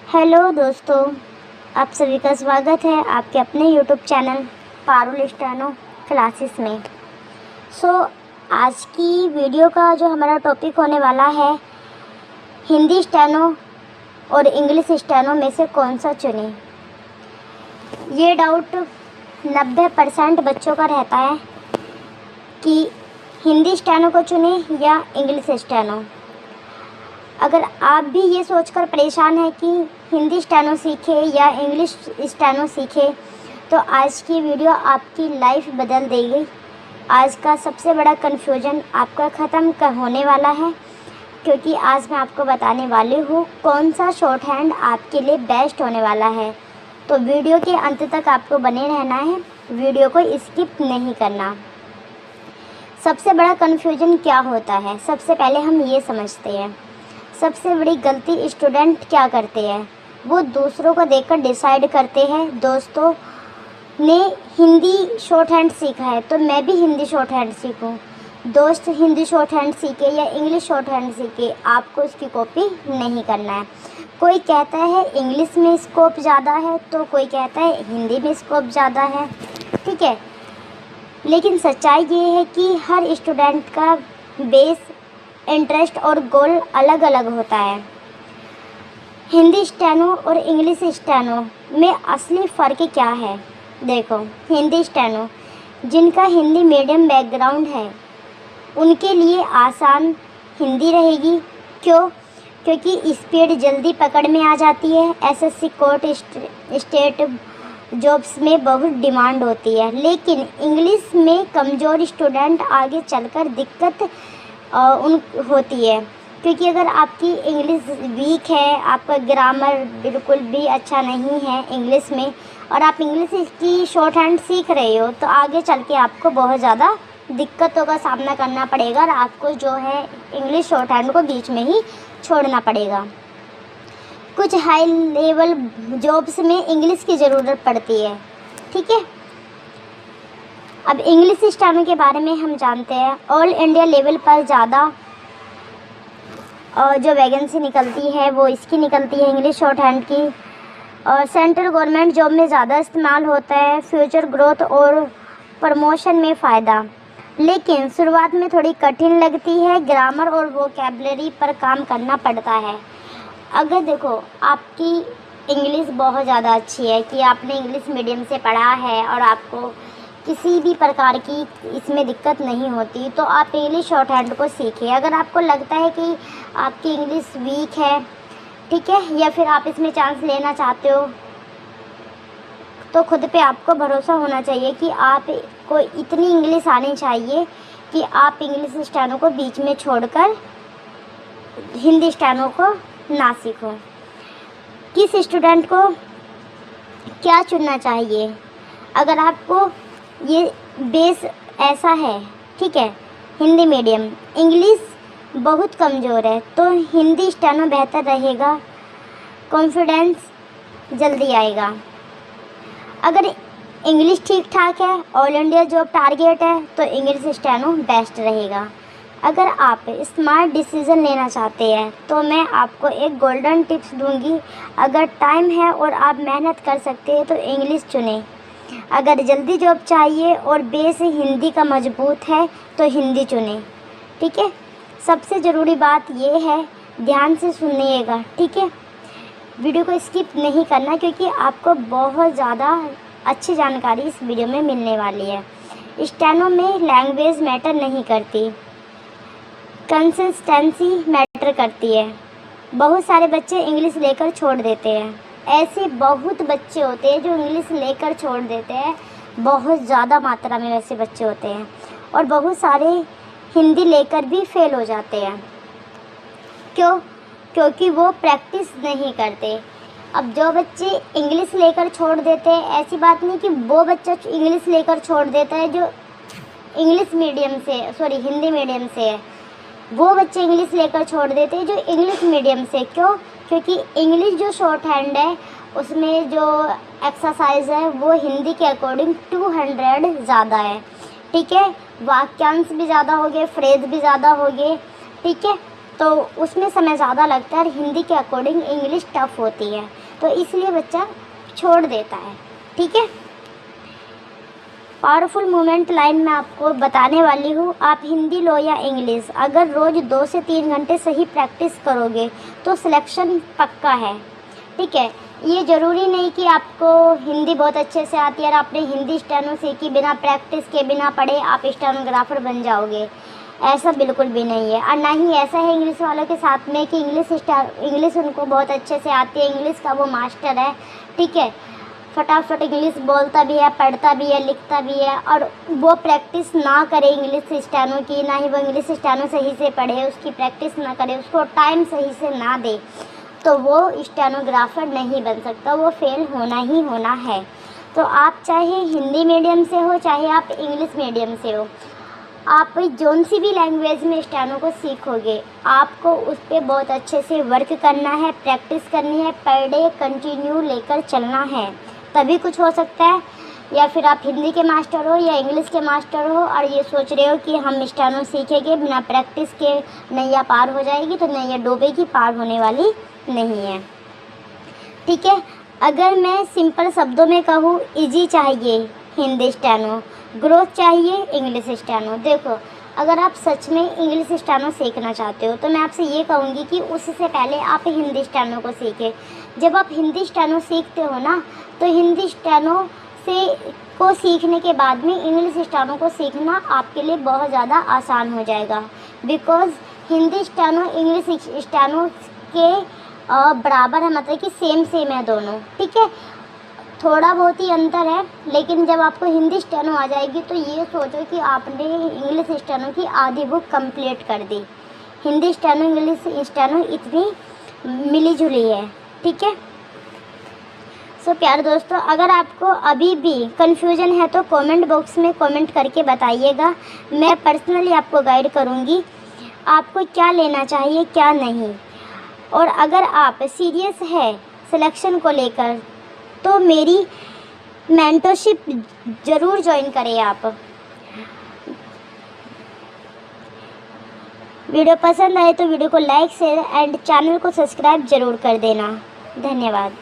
Hello दोस्तों, आप सभी का स्वागत है आपके अपने YouTube channel Parul steno classes में। आज की वीडियो का जो हमारा टॉपिक होने वाला है, हिंदी स्टेनो और इंग्लिश स्टेनो में से कौन सा चुनें। ये डाउट 90% बच्चों का रहता है कि हिंदी स्टेनो को चुनें या इंग्लिश स्टेनो। अगर आप भी ये सोचकर परेशान हैं कि हिंदी स्टेनो सीखे या इंग्लिश स्टेनो सीखे, तो आज की वीडियो आपकी लाइफ बदल देगी। आज का सबसे बड़ा कन्फ्यूजन आपका ख़त्म होने वाला है, क्योंकि आज मैं आपको बताने वाली हूँ कौन सा शॉर्ट हैंड आपके लिए बेस्ट होने वाला है। तो वीडियो के अंत तक आपको बने रहना है, वीडियो को स्किप नहीं करना। सबसे बड़ा कन्फ्यूजन क्या होता है, सबसे पहले हम ये समझते हैं। सबसे बड़ी गलती स्टूडेंट क्या करते हैं, वो दूसरों को देखकर डिसाइड करते हैं दोस्तों ने हिंदी शॉर्ट हैंड सीखा है तो मैं भी हिंदी शॉर्ट हैंड सीखूं, दोस्त हिंदी शॉर्ट हैंड सीखे या इंग्लिश शॉर्ट हैंड सीखे, आपको इसकी कॉपी नहीं करना है। कोई कहता है इंग्लिश में स्कोप ज़्यादा है तो कोई कहता है हिंदी में स्कोप ज़्यादा है, ठीक है। लेकिन सच्चाई ये है कि हर स्टूडेंट का बेस, इंटरेस्ट और गोल अलग अलग होता है। हिंदी स्टेनो और इंग्लिश स्टेनो में असली फ़र्क क्या है, देखो। हिंदी स्टेनो जिनका हिंदी मीडियम बैकग्राउंड है उनके लिए आसान हिंदी रहेगी। क्यों? क्योंकि स्पीड जल्दी पकड़ में आ जाती है। एसएससी कोर्ट स्टेट जॉब्स में बहुत डिमांड होती है। लेकिन इंग्लिश में कमज़ोर स्टूडेंट आगे चलकर दिक्कत होती है, क्योंकि अगर आपकी इंग्लिश वीक है, आपका ग्रामर बिल्कुल भी अच्छा नहीं है इंग्लिश में, और आप इंग्लिश की शॉर्ट हैंड सीख रहे हो, तो आगे चल के आपको बहुत ज़्यादा दिक्कतों का सामना करना पड़ेगा और आपको जो है इंग्लिश शॉर्ट हैंड को बीच में ही छोड़ना पड़ेगा। कुछ हाई लेवल जॉब्स में इंग्लिश की ज़रूरत पड़ती है, ठीक है। अब इंग्लिश स्टेनो के बारे में हम जानते हैं, ऑल इंडिया लेवल पर ज़्यादा जो वैकेंसी निकलती है वो इसकी निकलती है, इंग्लिश शॉर्ट हैंड की। और सेंट्रल गवर्नमेंट जॉब में ज़्यादा इस्तेमाल होता है, फ्यूचर ग्रोथ और प्रमोशन में फ़ायदा। लेकिन शुरुआत में थोड़ी कठिन लगती है, ग्रामर और वोकैबुलरी पर काम करना पड़ता है। अगर देखो आपकी इंग्लिश बहुत ज़्यादा अच्छी है कि आपने इंग्लिश मीडियम से पढ़ा है और आपको किसी भी प्रकार की इसमें दिक्कत नहीं होती, तो आप इंग्लिश शॉर्ट हैंड को सीखिए। अगर आपको लगता है कि आपकी इंग्लिश वीक है, ठीक है, या फिर आप इसमें चांस लेना चाहते हो, तो खुद पे आपको भरोसा होना चाहिए कि आपको इतनी इंग्लिश आनी चाहिए कि आप इंग्लिश स्टेनो को बीच में छोड़कर हिंदी स्टेनो को ना सीखो। किस स्टूडेंट को क्या चुनना चाहिए? अगर आपको ये बेस ऐसा है, ठीक है, हिंदी मीडियम, इंग्लिश बहुत कमज़ोर है, तो हिंदी स्टेनो बेहतर रहेगा, कॉन्फिडेंस जल्दी आएगा। अगर इंग्लिश ठीक ठाक है, ऑल इंडिया जॉब टारगेट है, तो इंग्लिश स्टेनो बेस्ट रहेगा। अगर आप स्मार्ट डिसीज़न लेना चाहते हैं तो मैं आपको एक गोल्डन टिप्स दूंगी। अगर टाइम है और आप मेहनत कर सकते हैं तो इंग्लिश चुनें। अगर जल्दी जॉब चाहिए और बेस हिंदी का मजबूत है तो हिंदी चुनें, ठीक है। सबसे ज़रूरी बात ये है, ध्यान से सुनिएगा, ठीक है। वीडियो को स्किप नहीं करना, क्योंकि आपको बहुत ज़्यादा अच्छी जानकारी इस वीडियो में मिलने वाली है। स्टेनो में लैंग्वेज मैटर नहीं करती, कंसिस्टेंसी मैटर करती है। बहुत सारे बच्चे इंग्लिश लेकर छोड़ देते हैं। ऐसे बहुत बच्चे होते हैं जो इंग्लिश लेकर छोड़ देते हैं, बहुत ज़्यादा मात्रा में वैसे बच्चे होते हैं। और बहुत सारे हिंदी लेकर भी फेल हो जाते हैं। क्यों? क्योंकि वो प्रैक्टिस नहीं करते। अब जो बच्चे इंग्लिश लेकर छोड़ देते हैं, ऐसी बात नहीं कि वो बच्चा इंग्लिश लेकर छोड़ देता है जो इंग्लिश मीडियम से, सॉरी हिंदी मीडियम से है, वो बच्चे इंग्लिश लेकर छोड़ देते हैं जो इंग्लिश मीडियम से। क्यों? क्योंकि इंग्लिश जो शॉर्ट हैंड है उसमें जो एक्सरसाइज है वो हिंदी के अकॉर्डिंग 200 ज़्यादा है, ठीक है। वाक्यांश भी ज़्यादा हो गए, फ्रेज भी ज़्यादा हो गए, ठीक है। तो उसमें समय ज़्यादा लगता है और हिंदी के अकॉर्डिंग इंग्लिश टफ होती है, तो इसलिए बच्चा छोड़ देता है। ठीक है। पावरफुल मूवमेंट लाइन मैं आपको बताने वाली हूँ। आप हिंदी लो या इंग्लिश, अगर रोज़ 2 से 3 घंटे सही प्रैक्टिस करोगे तो सिलेक्शन पक्का है। ठीक है। ये ज़रूरी नहीं कि आपको हिंदी बहुत अच्छे से आती है और आपने हिंदी स्टेनो सीखी, बिना प्रैक्टिस के बिना पढ़े आप स्टेनोग्राफर बन जाओगे, ऐसा बिल्कुल भी नहीं है। और ना ही ऐसा है इंग्लिश वालों के साथ में कि इंग्लिश उनको बहुत अच्छे से आती है, इंग्लिश का वो मास्टर है। ठीक है। फटाफट इंग्लिश बोलता भी है, पढ़ता भी है, लिखता भी है, और वो प्रैक्टिस ना करे इंग्लिश स्टेनो की, ना ही वो इंग्लिश स्टेनो सही से पढ़े, उसकी प्रैक्टिस ना करे, उसको टाइम सही से ना दे, तो वो स्टेनोग्राफर नहीं बन सकता, वो फेल होना ही होना है। तो आप चाहे हिंदी मीडियम से हो, चाहे आप इंग्लिश मीडियम से हो, आप जौन सी भी लैंग्वेज में स्टेनो को सीखोगे, आपको उस पर बहुत अच्छे से वर्क करना है, प्रैक्टिस करनी है, पर डे कंटिन्यू लेकर चलना है, तभी कुछ हो सकता है। या फिर आप हिंदी के मास्टर हो या इंग्लिश के मास्टर हो और ये सोच रहे हो कि हम स्टेनो सीखेंगे बिना प्रैक्टिस के नैया पार हो जाएगी, तो नैया डूबेगी, पार होने वाली नहीं है। ठीक है। अगर मैं सिंपल शब्दों में कहूँ, इजी चाहिए हिंदी स्टेनो, ग्रोथ चाहिए इंग्लिश स्टेनो। देखो, अगर आप सच में इंग्लिश स्टेनो सीखना चाहते हो तो मैं आपसे ये कहूँगी कि उससे पहले आप हिंदी स्टेनो को सीखें। जब आप हिंदी स्टेनो सीखते हो ना, तो हिंदी स्टेनो को सीखने के बाद में इंग्लिश स्टेनो को सीखना आपके लिए बहुत ज़्यादा आसान हो जाएगा, because Hindi steno English steno के बराबर है, मतलब कि सेम है दोनों। ठीक है। थोड़ा बहुत ही अंतर है, लेकिन जब आपको हिंदी स्टेनो आ जाएगी तो ये सोचो कि आपने इंग्लिश स्टेनो की आधी बुक कंप्लीट कर दी। हिंदी स्टेनो इंग्लिश स्टेनो इतनी मिली जुली है। ठीक है। सो प्यारे दोस्तों, अगर आपको अभी भी कन्फ्यूजन है तो कमेंट बॉक्स में कमेंट करके बताइएगा। मैं पर्सनली आपको गाइड करूँगी आपको क्या लेना चाहिए क्या नहीं। और अगर आप सीरियस है सिलेक्शन को लेकर तो मेरी मेंटरशिप ज़रूर ज्वाइन करें आप। वीडियो पसंद आए तो वीडियो को लाइक शेयर एंड चैनल को सब्सक्राइब ज़रूर कर देना। धन्यवाद।